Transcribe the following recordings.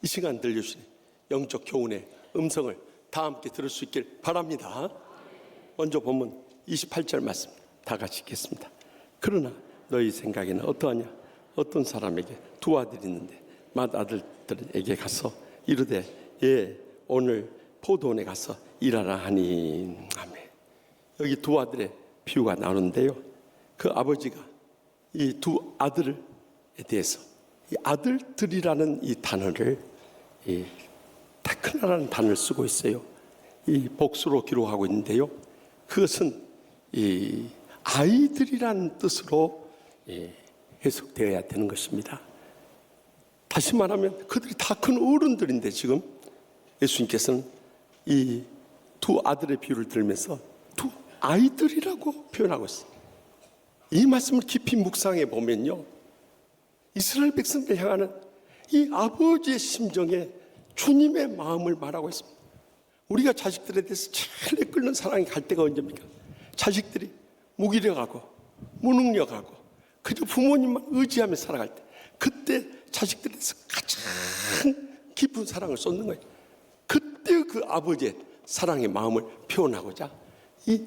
이 시간 들려주신 영적 교훈의 음성을 다 함께 들을 수 있길 바랍니다. 먼저 본문 28절 말씀 다 같이 읽겠습니다. 그러나 너희 생각에는 어떠하냐? 어떤 사람에게 두 아들이 있는데 맏아들들에게 가서 이르되 예 오늘 포도원에 가서 일하라 하니. 아멘. 여기 두 아들의 비유가 나오는데요, 그 아버지가 이 두 아들에 대해서 이 아들들이라는 이 단어를 이 테크나라는 단어를 쓰고 있어요. 이 복수로 기록하고 있는데요, 그것은 이 아이들이라는 뜻으로 해석되어야 되는 것입니다. 다시 말하면 그들이 다 큰 어른들인데 지금 예수님께서는 이 두 아들의 비유를 들면서 두 아이들이라고 표현하고 있습니다. 이 말씀을 깊이 묵상해 보면요, 이스라엘 백성들 향하는 이 아버지의 심정에 주님의 마음을 말하고 있습니다. 우리가 자식들에 대해서 제일 끓는 사랑이 갈 때가 언제입니까? 자식들이 무기력하고 무능력하고 그저 부모님만 의지하며 살아갈 때, 그때 자식들에 대해서 가장 깊은 사랑을 쏟는 거예요. 그때 그 아버지의 사랑의 마음을 표현하고자 이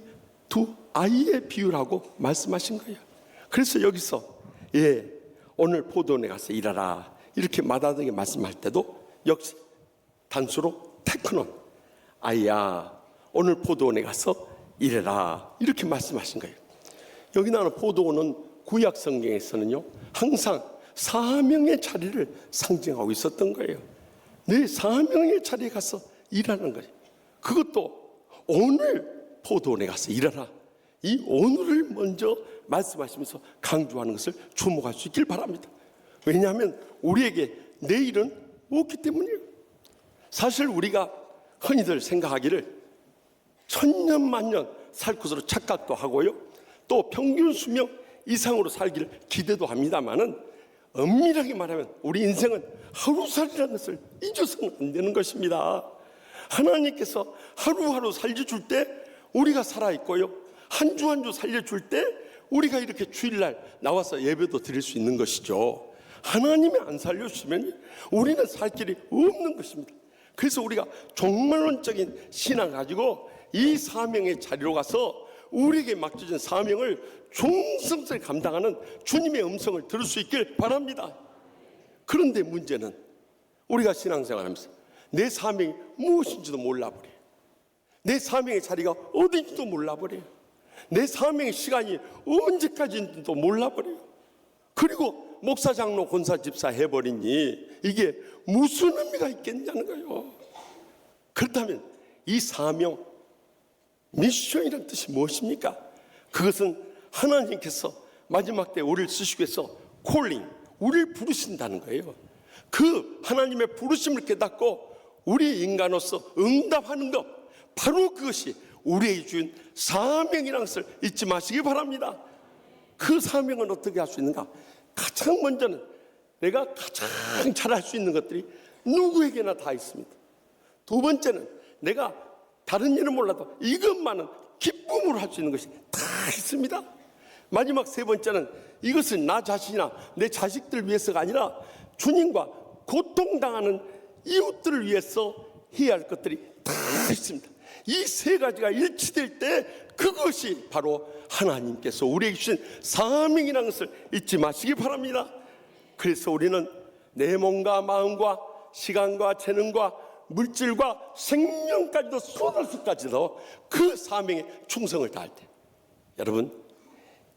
두 아이의 비유라고 말씀하신 거예요. 그래서 여기서 예 오늘 포도원에 가서 일하라 이렇게 맏아들에게 말씀할 때도 역시 단수로 테크논, 아이야 오늘 포도원에 가서 일해라 이렇게 말씀하신 거예요. 여기 나오는 포도원은 구약 성경에서는요 항상 사명의 자리를 상징하고 있었던 거예요. 내 사명의 자리에 가서 일하는 거예요. 그것도 오늘 포도원에 가서 일하라, 이 오늘을 먼저 말씀하시면서 강조하는 것을 주목할 수 있길 바랍니다. 왜냐하면 우리에게 내일은 없기 때문이에요. 사실 우리가 흔히들 생각하기를 천년만년 살 것으로 착각도 하고요, 또 평균 수명 이상으로 살기를 기대도 합니다마는 엄밀하게 말하면 우리 인생은 하루살이라는 것을 잊어서는 안 되는 것입니다. 하나님께서 하루하루 살려줄 때 우리가 살아있고요, 한 주 한 주 살려줄 때 우리가 이렇게 주일날 나와서 예배도 드릴 수 있는 것이죠. 하나님이 안 살려주시면 우리는 살 길이 없는 것입니다. 그래서 우리가 종말론적인 신앙 가지고 이 사명의 자리로 가서 우리에게 맡겨진 사명을 충성스레 감당하는 주님의 음성을 들을 수 있길 바랍니다. 그런데 문제는 우리가 신앙생활하면서 내 사명이 무엇인지도 몰라버려요. 내 사명의 자리가 어딘지도 몰라버려요. 내 사명의 시간이 언제까지인지도 몰라버려요. 그리고 목사, 장로, 권사, 집사 해버리니 이게 무슨 의미가 있겠냐는 거예요. 그렇다면 이 사명, 미션이라는 뜻이 무엇입니까? 그것은 하나님께서 마지막 때 우리를 쓰시기 위해서 콜링, 우리를 부르신다는 거예요. 그 하나님의 부르심을 깨닫고 우리 인간으로서 응답하는 것, 바로 그것이 우리에게 주인 사명이라는 것을 잊지 마시기 바랍니다. 그 사명은 어떻게 할 수 있는가? 가장 먼저는 내가 가장 잘할 수 있는 것들이 누구에게나 다 있습니다. 두 번째는 내가 다른 일은 몰라도 이것만은 기쁨으로 할 수 있는 것이 다 있습니다. 마지막 세 번째는 이것은 나 자신이나 내 자식들을 위해서가 아니라 주님과 고통당하는 이웃들을 위해서 해야 할 것들이 다 있습니다. 이 세 가지가 일치될 때 그것이 바로 하나님께서 우리에게 주신 사명이라는 것을 잊지 마시기 바랍니다. 그래서 우리는 내 몸과 마음과 시간과 재능과 물질과 생명까지도 쏟아서까지도 그 사명에 충성을 다할 때, 여러분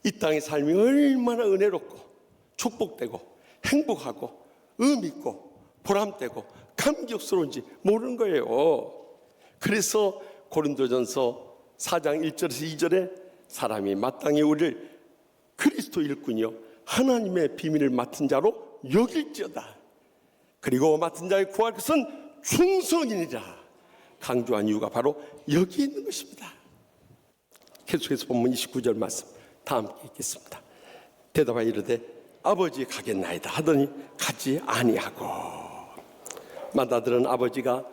이 땅의 삶이 얼마나 은혜롭고 축복되고 행복하고 의미있고 보람되고 감격스러운지 모르는 거예요. 그래서 고린도전서 4장 1절에서 2절에 사람이 마땅히 우리를 그리스도 일꾼이요 하나님의 비밀을 맡은 자로 여길지어다. 그리고 맡은 자의 구할 것은 충성이니라. 강조한 이유가 바로 여기 있는 것입니다. 계속해서 본문 29절 말씀 다 함께 읽겠습니다. 대답하여 이르되 아버지 가겠나이다 하더니 가지 아니하고. 맏아들은 아버지가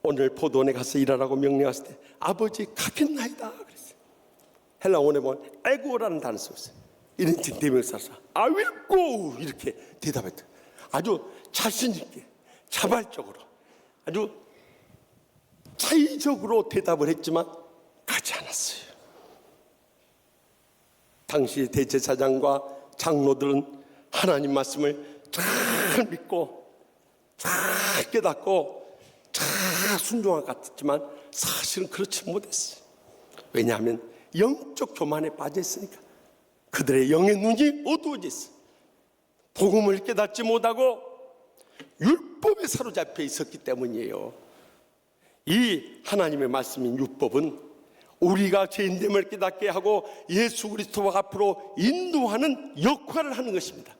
오늘 포도원에 가서 일하라고 명령했을 때 아버지 가겠나이다 그랬어요. 헬라 원에 보면 에고라는 단어 썼어요. 1인칭 대명사사 I will go 이렇게 대답했다. 아주 자신 있게 자발적으로 아주 자의적으로 대답을 했지만 가지 않았어요. 당시 대제사장과 장로들은 하나님 말씀을 잘 믿고 잘 깨닫고 잘 순종할 것 같았지만 사실은 그렇지 못했어요. 왜냐하면 영적 교만에 빠져 있으니까. 그들의 영의 눈이 어두워졌어요. 복음을 깨닫지 못하고 율법에 사로잡혀 있었기 때문이에요. 이 하나님의 말씀인 율법은 우리가 죄인됨을 깨닫게 하고 예수 그리스도 앞으로 인도하는 역할을 하는 것입니다.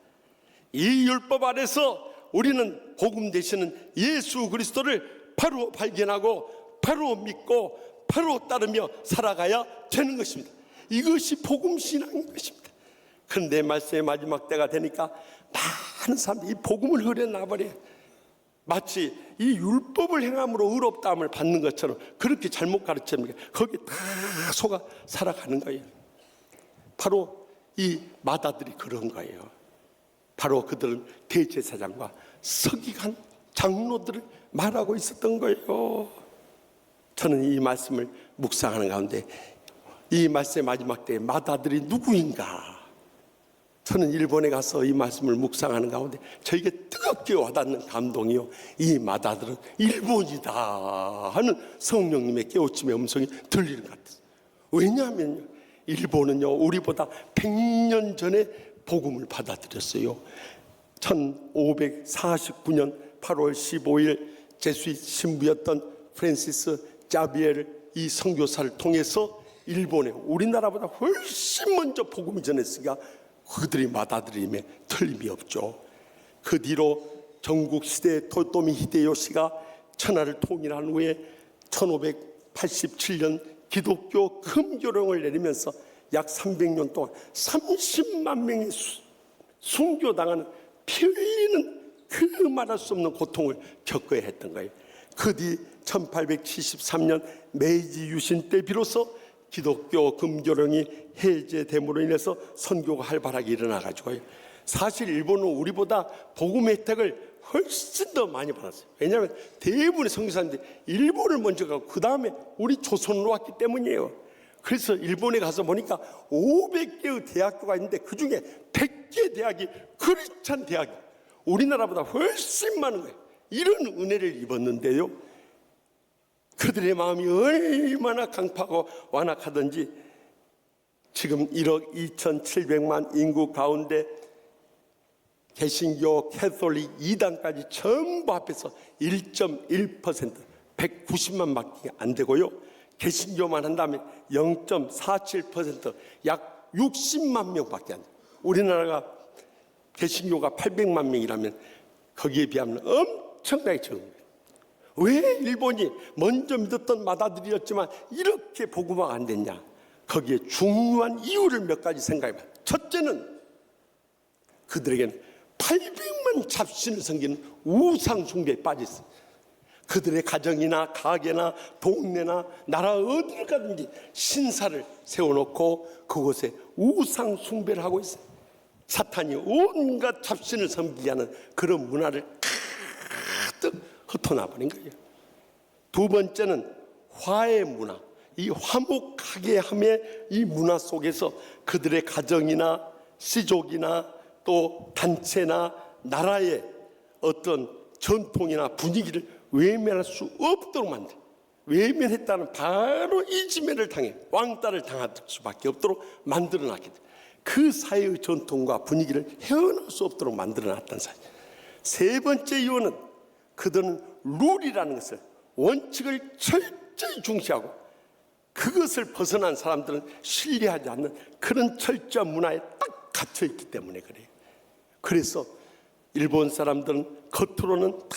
이 율법 안에서 우리는 복음 되시는 예수 그리스도를 바로 발견하고 바로 믿고 바로 따르며 살아가야 되는 것입니다. 이것이 복음 신앙인 것입니다. 그런데 말씀의 마지막 때가 되니까 많은 사람들이 이 복음을 흐려놔버려요. 마치 이 율법을 행함으로 의롭다함을 받는 것처럼 그렇게 잘못 가르칩니다. 거기에 다 속아 살아가는 거예요. 바로 이 마다들이 그런 거예요. 바로 그들은 대제사장과 서기관 장로들을 말하고 있었던 거예요. 저는 이 말씀을 묵상하는 가운데 이 말씀의 마지막 때에 마다들이 누구인가? 저는 일본에 가서 이 말씀을 묵상하는 가운데 저에게 뜨겁게 와닿는 감동이요, 이 마다들은 일본이다 하는 성령님의 깨우침의 음성이 들리는 것 같아요. 왜냐하면 일본은요 우리보다 100년 전에 복음을 받아들였어요. 1549년 8월 15일 제수잇 신부였던 프랜시스 자비엘 이 선교사를 통해서 일본에 우리나라보다 훨씬 먼저 복음이 전했으니까 그들이 받아들임에 틀림이 없죠. 그 뒤로 전국시대 토요토미 히데요시가 천하를 통일한 후에 1587년 기독교 금교령을 내리면서 약 300년 동안 30만 명이 순교당하는 피 흘리는 그 말할 수 없는 고통을 겪어야 했던 거예요. 그 뒤 1873년 메이지 유신 때 비로소 기독교 금교령이 해제됨으로 인해서 선교가 활발하게 일어나가지고요. 사실 일본은 우리보다 복음 혜택을 훨씬 더 많이 받았어요. 왜냐하면 대부분의 선교사님들이 일본을 먼저 가고 그 다음에 우리 조선으로 왔기 때문이에요. 그래서 일본에 가서 보니까 500개의 대학교가 있는데 그 중에 100개 대학이 크리스찬 대학이 우리나라보다 훨씬 많은 거예요. 이런 은혜를 입었는데요, 그들의 마음이 얼마나 강팍하고 완악하던지 지금 1억 2,700만 인구 가운데 개신교, 캐톨릭, 이단까지 전부 합해서 1.1% 190만밖에 안 되고요, 개신교만 한다면 0.47% 약 60만 명밖에 안 돼요. 우리나라가 개신교가 800만 명이라면 거기에 비하면 엄청나게 적은 거예요. 왜 일본이 먼저 믿었던 마다들이었지만 이렇게 복음화가 안 됐냐? 거기에 중요한 이유를 몇 가지 생각해봐요. 첫째는 그들에게는 800만 잡신을 섬기는 우상 숭배에 빠졌어요. 그들의 가정이나 가게나 동네나 나라 어디를 가든지 신사를 세워놓고 그곳에 우상 숭배를 하고 있어요. 사탄이 온갖 잡신을 섬기게 하는 그런 문화를 가득 흩어놔버린 거예요. 두 번째는 화해 문화, 이 화목하게 함의 이 문화 속에서 그들의 가정이나 시족이나 또 단체나 나라의 어떤 전통이나 분위기를 외면할 수 없도록 만들, 외면했다는 바로 이지매를 당해 왕따를 당할 수밖에 없도록 만들어놨기 때문에 그 사회의 전통과 분위기를 헤어나올 수 없도록 만들어놨다는 사실. 세 번째 이유는 그들은 룰이라는 것을, 원칙을 철저히 중시하고 그것을 벗어난 사람들은 신뢰하지 않는 그런 철저한 문화에 딱 갇혀있기 때문에 그래요. 그래서 일본 사람들은 겉으로는 다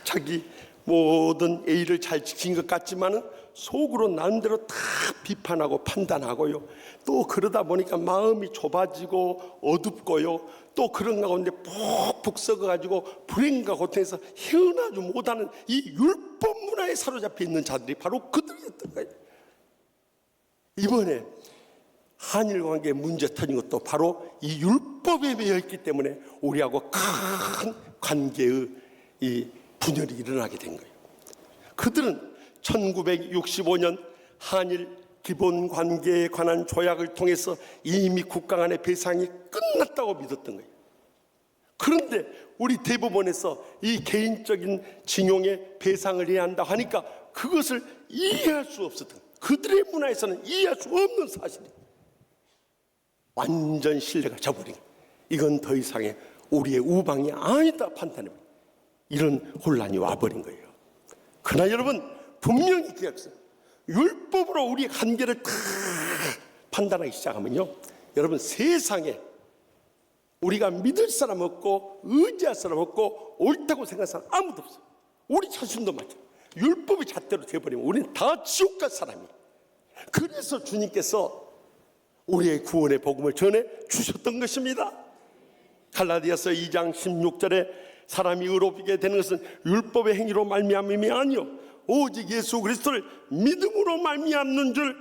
자기 모든 예의를 잘 지킨 것 같지만은 속으로 나름대로 다 비판하고 판단하고요, 또 그러다 보니까 마음이 좁아지고 어둡고요, 또 그런 가운데 푹푹 썩어가지고 불행과 고통에서 헤어나지 못하는 이 율법 문화에 사로잡혀 있는 자들이 바로 그들이었던 거예요. 이번에 한일 관계에 문제 터진 것도 바로 이 율법에 매여 있기 때문에 우리하고 큰 관계의 이 분열이 일어나게 된 거예요. 그들은 1965년 한일 기본 관계에 관한 조약을 통해서 이미 국가 간의 배상이 끝났다고 믿었던 거예요. 그런데 우리 대법원에서 이 개인적인 징용의 배상을 해야 한다 하니까 그것을 이해할 수 없었던 거예요. 그들의 문화에서는 이해할 수 없는 사실이에요. 완전 신뢰가 져버린 거예요. 이건 더 이상의 우리의 우방이 아니다 판단해버린 거예요. 이런 혼란이 와버린 거예요. 그러나 여러분, 분명히 기억하세요. 율법으로 우리의 한계를 다 판단하기 시작하면요, 여러분, 세상에 우리가 믿을 사람 없고 의지할 사람 없고 옳다고 생각하는 사람 아무도 없어요. 우리 자신도 마찬가지예요. 율법이 잣대로 되어버리면 우리는 다 지옥 갈 사람이에요. 그래서 주님께서 우리의 구원의 복음을 전해 주셨던 것입니다. 갈라디아서 2장 16절에 사람이 의롭게 되는 것은 율법의 행위로 말미암음이 아니요 오직 예수 그리스도를 믿음으로 말미암는 줄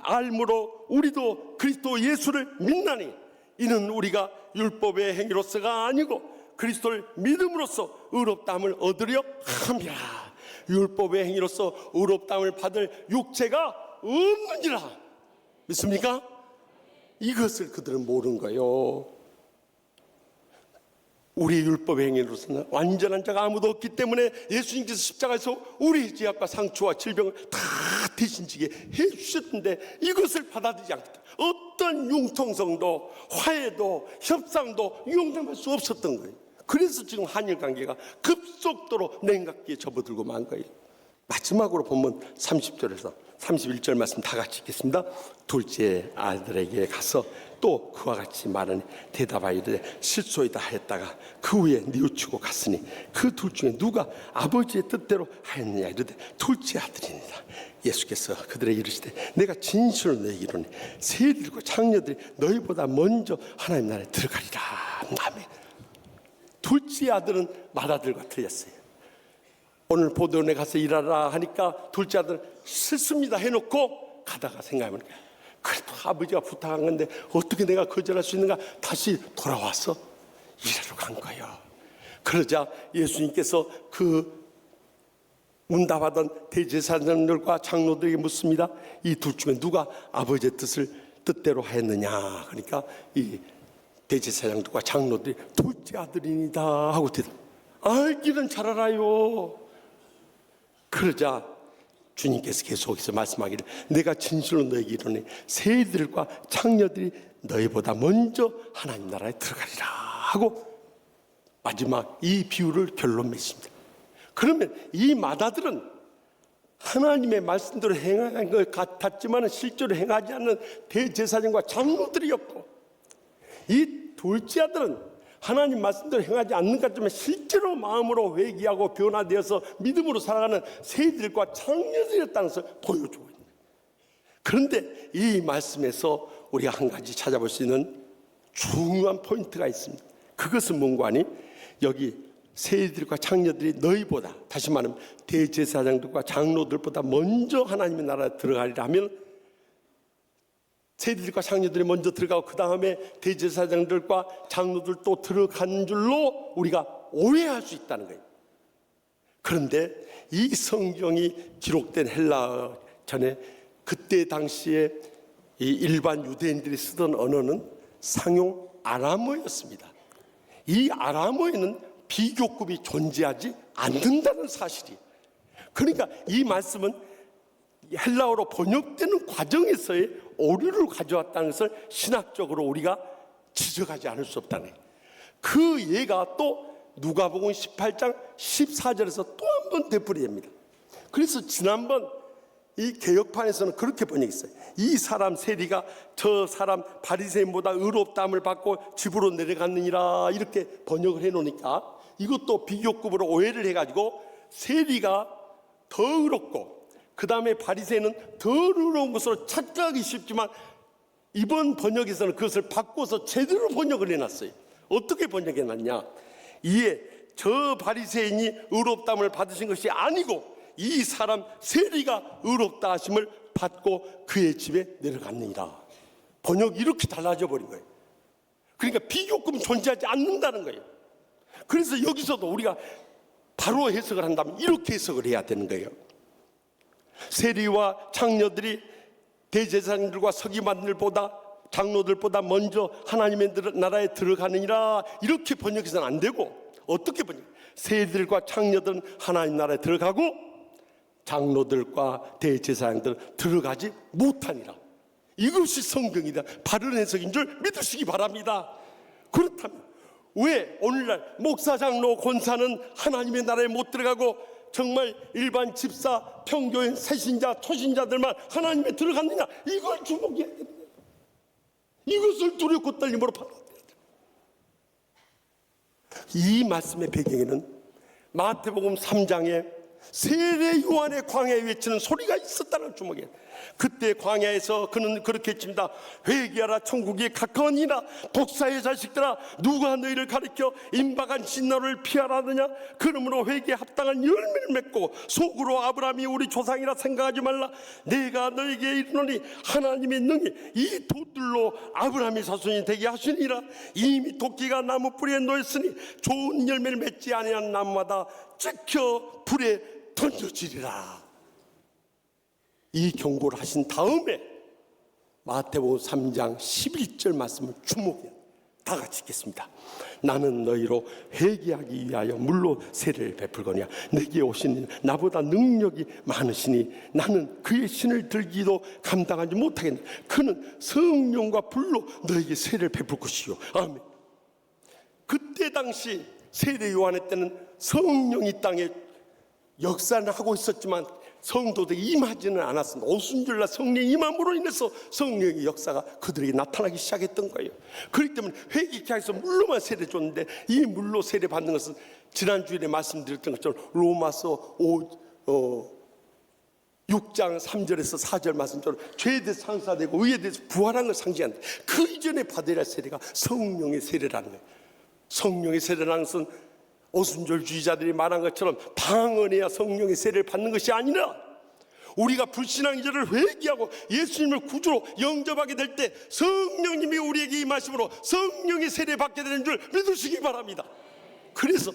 알므로 우리도 그리스도 예수를 믿나니 이는 우리가 율법의 행위로서가 아니고 그리스도를 믿음으로써 의롭다함을 얻으려 함이라. 율법의 행위로서 의롭다함을 받을 육체가 없느니라. 믿습니까? 이것을 그들은 모르는 거예요. 우리의 율법의 행위로서는 완전한 자가 아무도 없기 때문에 예수님께서 십자가에서 우리의 죄악과 상처와 질병을 다 대신 지게 해주셨는데 이것을 받아들이지 않겠다. 어떤 융통성도 화해도 협상도 용납할 수 없었던 거예요. 그래서 지금 한일 관계가 급속도로 냉각기에 접어들고 만 거예요. 마지막으로 본문 30절에서 31절 말씀 다 같이 읽겠습니다. 둘째 아들에게 가서 또 그와 같이 말하니 대답하여 이르되 실소이다 하였다가 그 후에 뉘우치고 갔으니 그 둘 중에 누가 아버지의 뜻대로 하였느냐 이르되 둘째 아들이니라. 예수께서 그들에게 이르시되 내가 진실로 너희에게 이르노니 세리들과 장녀들이 너희보다 먼저 하나님 나라에 들어가리라. 아멘. 둘째 아들은 맏아들과 틀렸어요. 오늘 보도원에 가서 일하라 하니까 둘째 아들은 싫습니다 해놓고 가다가 생각해보니까 그래도 아버지가 부탁한 건데 어떻게 내가 거절할 수 있는가 다시 돌아와서 일하러 간 거예요. 그러자 예수님께서 그 문답하던 대제사장들과 장로들에게 묻습니다. 이 둘 중에 누가 아버지의 뜻대로 하였느냐. 그러니까 이 대제사장들과 장로들이 둘째 아들이니다 하고 대답. 알기는 잘 알아요. 그러자 주님께서 계속해서 말씀하기를 내가 진실로 너에게 이르노니 세리들과 창녀들이 너희보다 먼저 하나님 나라에 들어가리라 하고 마지막 이 비유를 결론 맺습니다. 그러면 이 맏아들은 하나님의 말씀대로 행한 것 같았지만 실제로 행하지 않는 대제사장과 장로들이었고 이 둘째 아들은 하나님 말씀대로 행하지 않는 것 같지만 실제로 마음으로 회개하고 변화되어서 믿음으로 살아가는 세리들과 장녀들이었다는 것을 보여주고 있는 거예요. 그런데 이 말씀에서 우리가 한 가지 찾아볼 수 있는 중요한 포인트가 있습니다. 그것은 뭔가 하니 여기 세리들과 장녀들이 너희보다 다시 말하면 대제사장들과 장로들보다 먼저 하나님의 나라에 들어가리라 하면 세리들과 장녀들이 먼저 들어가고 그 다음에 대제사장들과 장로들 또 들어간 줄로 우리가 오해할 수 있다는 거예요. 그런데 이 성경이 기록된 헬라어 전에 그때 당시에 이 일반 유대인들이 쓰던 언어는 상용 아람어였습니다. 이 아람어에는 비교급이 존재하지 않는다는 사실이. 그러니까 이 말씀은 헬라어로 번역되는 과정에서의 오류를 가져왔다는 것을 신학적으로 우리가 지적하지 않을 수 없다는 거예요. 그 예가 또 누가복음 18장 14절에서 또 한 번 되풀이됩니다. 그래서 지난번 이 개역판에서는 그렇게 번역했어요. 이 사람 세리가 저 사람 바리새인보다 의롭다함을 받고 집으로 내려갔느니라 이렇게 번역을 해놓으니까 이것도 비교급으로 오해를 해가지고 세리가 더 의롭고 그 다음에 바리새인은 덜 의로운 것으로 착각하기 쉽지만 이번 번역에서는 그것을 바꿔서 제대로 번역을 해놨어요. 어떻게 번역해놨냐. 이에 저 바리새인이 의롭다함을 받으신 것이 아니고 이 사람 세리가 의롭다 하심을 받고 그의 집에 내려갔느니라. 번역이 이렇게 달라져 버린 거예요. 그러니까 비교급은 존재하지 않는다는 거예요. 그래서 여기서도 우리가 바로 해석을 한다면 이렇게 해석을 해야 되는 거예요. 세리와 장로들이 대제사장들과 서기관들보다 장로들보다 먼저 하나님의 나라에 들어가느니라, 이렇게 번역해서는 안 되고, 어떻게 번역? 세리들과 장로들은 하나님 나라에 들어가고 장로들과 대제사장들은 들어가지 못하니라. 이것이 성경이다, 바른 해석인 줄 믿으시기 바랍니다. 그렇다면 왜 오늘날 목사, 장로, 권사는 하나님의 나라에 못 들어가고 정말 일반 집사, 평교인, 새신자, 초신자들만 하나님에 들어갔느냐? 이걸 주목해야 됩니다. 이것을 두렵고 떨림으로 받아들여야 돼요. 이 말씀의 배경에는 마태복음 3장에 세례 요한의 광야에 외치는 소리가 있었다는 주목이에요. 그때 광야에서 그는 그렇게 외칩니다. 회개하라, 천국이 가까우니라. 독사의 자식들아, 누가 너희를 가르쳐 임박한 진노를 피하라느냐? 그러므로 회개에 합당한 열매를 맺고 속으로 아브라함이 우리 조상이라 생각하지 말라. 내가 너에게 이르노니 하나님의 능히 이 돌들로 아브라함의 자손이 되게 하시니라. 이미 도끼가 나무 뿌리에 놓였으니 좋은 열매를 맺지 아니한 나무마다 찍혀 불에 던져지리라. 이 경고를 하신 다음에 마태복음 3장 11절 말씀을 주목해 다 같이 읽겠습니다. 나는 너희로 회개하기 위하여 물로 세례를 베풀거니와 내게 오신 이는 나보다 능력이 많으시니 나는 그의 신을 들기도 감당하지 못하겠네. 그는 성령과 불로 너에게 세례를 베풀 것이요. 아멘. 그때 당시 세례 요한의 때는 성령이 땅에 역사는 하고 있었지만 성도들이 임하지는 않았습니다. 오순절날 성령이 임함으로 인해서 성령의 역사가 그들에게 나타나기 시작했던 거예요. 그렇기 때문에 회개케 해서 물로만 세례 줬는데, 이 물로 세례 받는 것은 지난주에 말씀드렸던 것처럼 로마서 6장 3절에서 4절 말씀처럼 죄에 대해서 상사되고 의에 대해서 부활한 걸 상징한다. 그 이전에 받아야 할 세례가 성령의 세례라는 거예요. 성령의 세례라는 것은 오순절주의자들이 말한 것처럼 방언해야 성령의 세례를 받는 것이 아니라 우리가 불신앙 이전을 회개하고 예수님을 구주로 영접하게 될 때 성령님이 우리에게 임하심으로 성령의 세례를 받게 되는 줄 믿으시기 바랍니다. 그래서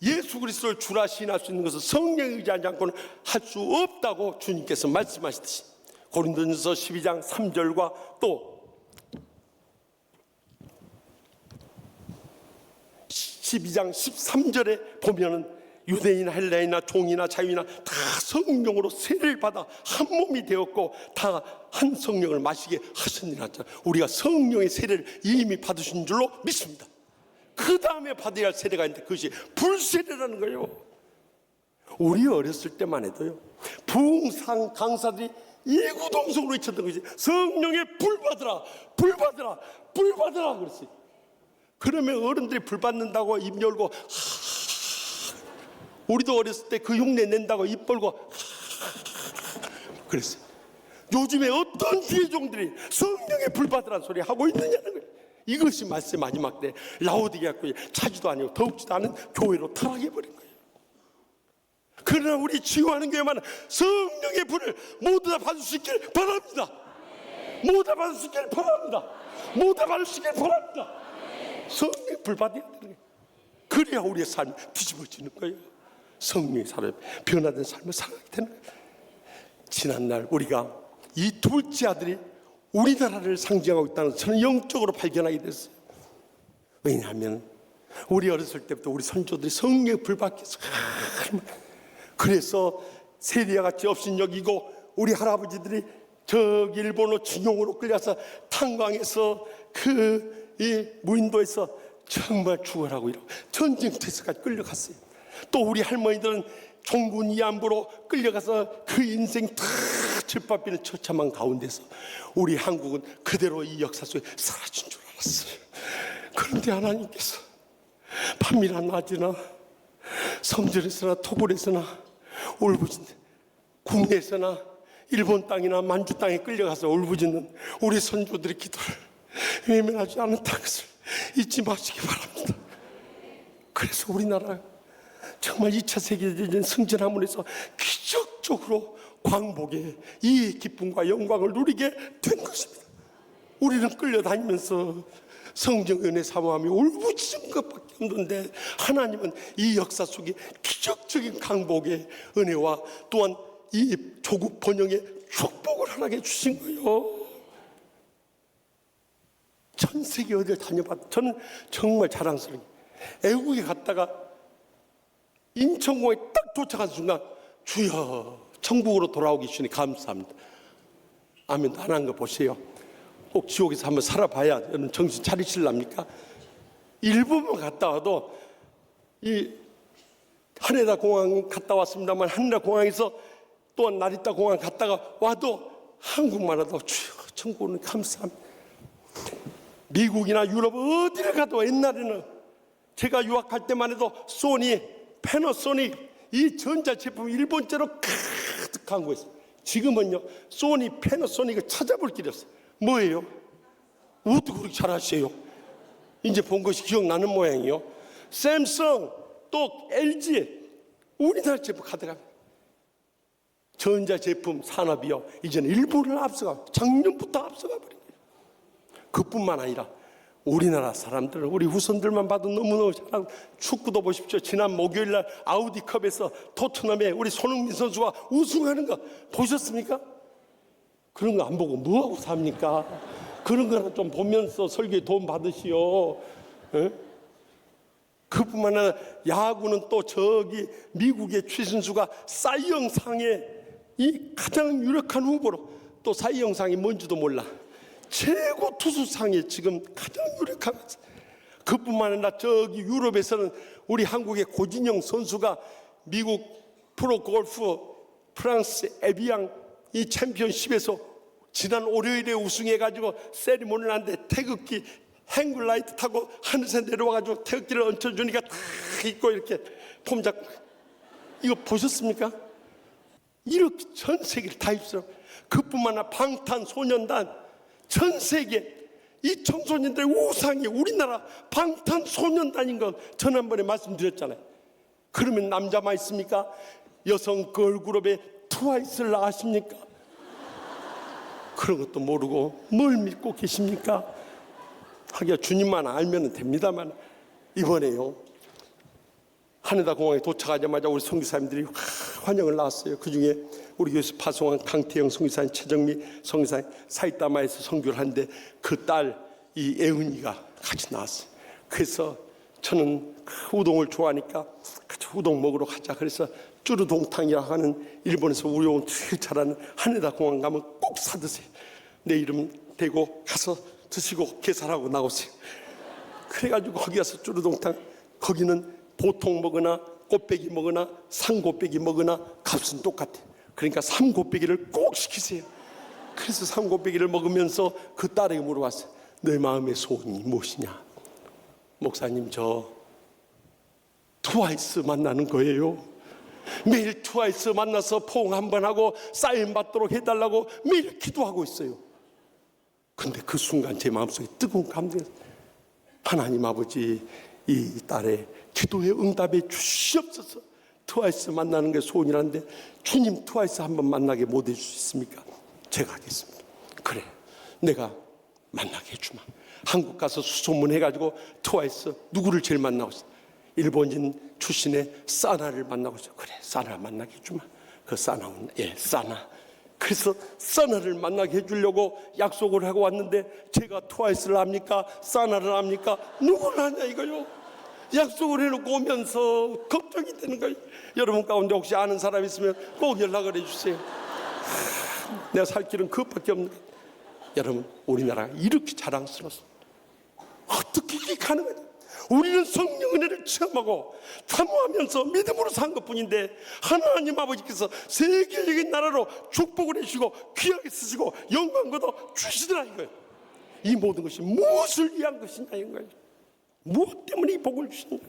예수 그리스도를 주라 시인할 수 있는 것은 성령에 의지하지 않고는 할 수 없다고 주님께서 말씀하시듯이 고린도전서 12장 3절과 또 12장 13절에 보면은 유대인, 헬라인이나 종이나 자유이나 다 성령으로 세례를 받아 한 몸이 되었고 다 한 성령을 마시게 하셨느니라. 우리가 성령의 세례를 이미 받으신 줄로 믿습니다. 그 다음에 받아야 할 세례가 있는데 그것이 불세례라는 거예요. 우리 어렸을 때만 해도요, 부흥상 강사들이 일구동성으로 외쳤던 것이 성령의 불 받으라, 불 받으라, 불 받으라 그랬어요. 그러면 어른들이 불 받는다고 입 열고 우리도 어렸을 때 그 흉내 낸다고 입 벌고 그랬어요. 요즘에 어떤 주의 종들이 성령의 불 받으라는 소리 하고 있느냐는 거예요. 이것이 말씀의 마지막 때 라오디게아 교회 차지도 아니고 더욱지도 않은 교회로 타락해버린 거예요. 그러나 우리 치유하는 교회만 성령의 불을 모두 다 받을 수 있길 바랍니다. 모두 다 받을 수 있길 바랍니다. 모두 다 받을 수 있길 바랍니다. 성령의 불 받아야 되는 거예요. 그래야 우리의 삶이 뒤집어지는 거예요. 성령의 사람, 변화된 삶을 살아가게 되는 거예요. 지난날 우리가 이 둘째 아들이 우리나라를 상징하고 있다는 것을 저는 영적으로 발견하게 됐어요. 왜냐하면 우리 어렸을 때부터 우리 선조들이 성령의 불 받기 위해서 그래서 세리와 같이 업신여기고 우리 할아버지들이 저기 일본어 중용으로 끌려서 탄광에서 이 무인도에서 정말 죽어라고 이러고 전쟁터에서까지 끌려갔어요. 또 우리 할머니들은 종군 위안부로 끌려가서 그 인생 다 칠바비는 처참한 가운데서 우리 한국은 그대로 이 역사 속에 사라진 줄 알았어요. 그런데 하나님께서 밤이나 낮이나 성전에서나 토굴에서나 울부짖는 국내에서나 일본 땅이나 만주 땅에 끌려가서 울부짖는 우리 선조들의 기도를 외면하지 않는다는 것을 잊지 마시기 바랍니다. 그래서 우리나라 정말 2차 세계대전 승전함으로써 기적적으로 광복의 이 기쁨과 영광을 누리게 된 것입니다. 우리는 끌려다니면서 성령 은혜 사모함이 울부짖은 것밖에 없는데 하나님은 이 역사 속에 기적적인 강복의 은혜와 또한 이 조국 번영의 축복을 하나게 주신 거예요. 전 세계 어딜 다녀봐도 저는 정말 자랑스러워요. 애국에 갔다가 인천공항에 딱 도착한 순간 주여 천국으로 돌아오기 주니 감사합니다. 아멘도 안 한 거 보세요. 꼭 지옥에서 한번 살아봐야 여러분 정신 차리실랍니까? 일본만 갔다 와도 이 하네다 공항 갔다 왔습니다만 하네다 공항에서 또한 나리타 공항 갔다가 와도 한국만 하도 주여 천국은 감사합니다. 미국이나 유럽 어디를 가도 옛날에는 제가 유학할 때만 해도 소니, 패너소닉 이 전자제품 일본제로 가득한 거였어요. 지금은요 소니, 패너소닉을 찾아볼 길이 없어요. 뭐예요? 어떻게 그렇게 잘하세요? 이제 본 것이 기억나는 모양이요. 샘성 또 LG 우리나라 제품 가득합니다. 전자제품 산업이요 이제는 일본을 앞서가 작년부터 앞서가 버린 거예요. 그뿐만 아니라 우리나라 사람들은 우리 후손들만 봐도 너무너무 잘하고 축구도 보십시오. 지난 목요일날 아우디컵에서 토트넘에 우리 손흥민 선수가 우승하는 거 보셨습니까? 그런 거 안 보고 뭐하고 삽니까? 그런 거나 좀 보면서 설교에 도움 받으시오. 에? 그뿐만 아니라 야구는 또 저기 미국의 최신수가 사이 영상의 이 가장 유력한 후보로 또 사이 영상이 뭔지도 몰라. 최고 투수상에 지금 가장 유력한 것. 그뿐만 아니라 저기 유럽에서는 우리 한국의 고진영 선수가 미국 프로골프 프랑스 에비앙 이 챔피언십에서 지난 월요일에 우승해가지고 세리머니를 하는데 태극기 행글라이트 타고 하늘에 내려와가지고 태극기를 얹혀주니까 다 입고 이렇게 폼 잡고 이거 보셨습니까? 이렇게 전 세계를 다 휩쓸어. 그뿐만 아니라 방탄소년단 전 세계 이 청소년들의 우상이 우리나라 방탄소년단인 것 지난번에 말씀드렸잖아요. 그러면 남자만 있습니까? 여성 걸그룹의 트와이스를 아십니까? 그런 것도 모르고 뭘 믿고 계십니까? 하기야 주님만 알면 됩니다만 이번에요 하네다 공항에 도착하자마자 우리 선교사님들이 환영을 나왔어요. 그중에 우리 교회에서 파송한 강태영 선교사님, 최정미 선교사님 사이타마에서 선교를 하는데 그 딸 이 애은이가 같이 나왔어요. 그래서 저는 우동을 좋아하니까 같이 우동 먹으러 가자. 그래서 쭈루동탕이라고 하는 일본에서 우동 제일 잘하는 하네다 공항 가면 꼭 사드세요. 내 이름 대고 가서 드시고 계산하고 나오세요. 그래가지고 거기 가서 쭈루동탕 거기는 보통 먹으나 꽃배기 먹으나 산꽃배기 먹으나 값은 똑같아요. 그러니까 삼꽃배기를 꼭 시키세요. 그래서 삼꽃배기를 먹으면서 그 딸에게 물어봤어요. 내 마음의 소원이 무엇이냐? 목사님 저 트와이스 만나는 거예요. 매일 트와이스 만나서 포옹 한번 하고 사인 받도록 해달라고 매일 기도하고 있어요. 근데 그 순간 제 마음속에 뜨거운 감동이 하나님 아버지 이 딸의 기도의 응답에 주시옵소서. 트와이스 만나는 게 소원이라는데 주님 트와이스 한번 만나게 못 해줄 수 있습니까? 제가 하겠습니다. 그래 내가 만나게 해주마. 한국 가서 수소문 해가지고 트와이스 누구를 제일 만나고 있어? 일본인 출신의 사나를 만나고 있어. 그래 사나 만나게 해주마. 그 사나는 사나. 그래서 사나를 만나게 해주려고 약속을 하고 왔는데 제가 트와이스를 합니까? 사나를 합니까? 누구를 하냐 이거요. 약속을 해놓고 오면서 걱정이 되는 거예요. 여러분 가운데 혹시 아는 사람 있으면 꼭 연락을 해주세요. 내가 살 길은 그것밖에 없는 거예요. 여러분 우리나라가 이렇게 자랑스러웠어. 어떻게 이게 가능하냐? 우리는 성령 은혜를 체험하고 사모하면서 믿음으로 산 것뿐인데 하나님 아버지께서 세계적인 나라로 축복을 해주시고 귀하게 쓰시고 영광도 주시더라 이거예요. 이 모든 것이 무엇을 위한 것이냐 이거예요. 무엇 때문에 이 복을 주시냐?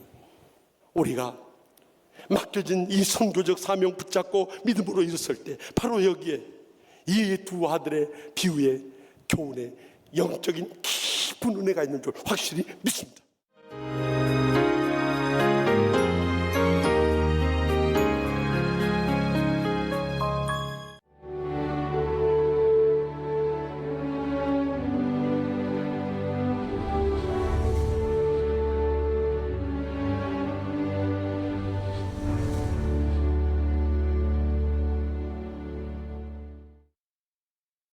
우리가 맡겨진 이 선교적 사명 붙잡고 믿음으로 일었을 때 바로 여기에 이 두 아들의 비유의 교훈에 영적인 깊은 은혜가 있는 줄 확실히 믿습니다.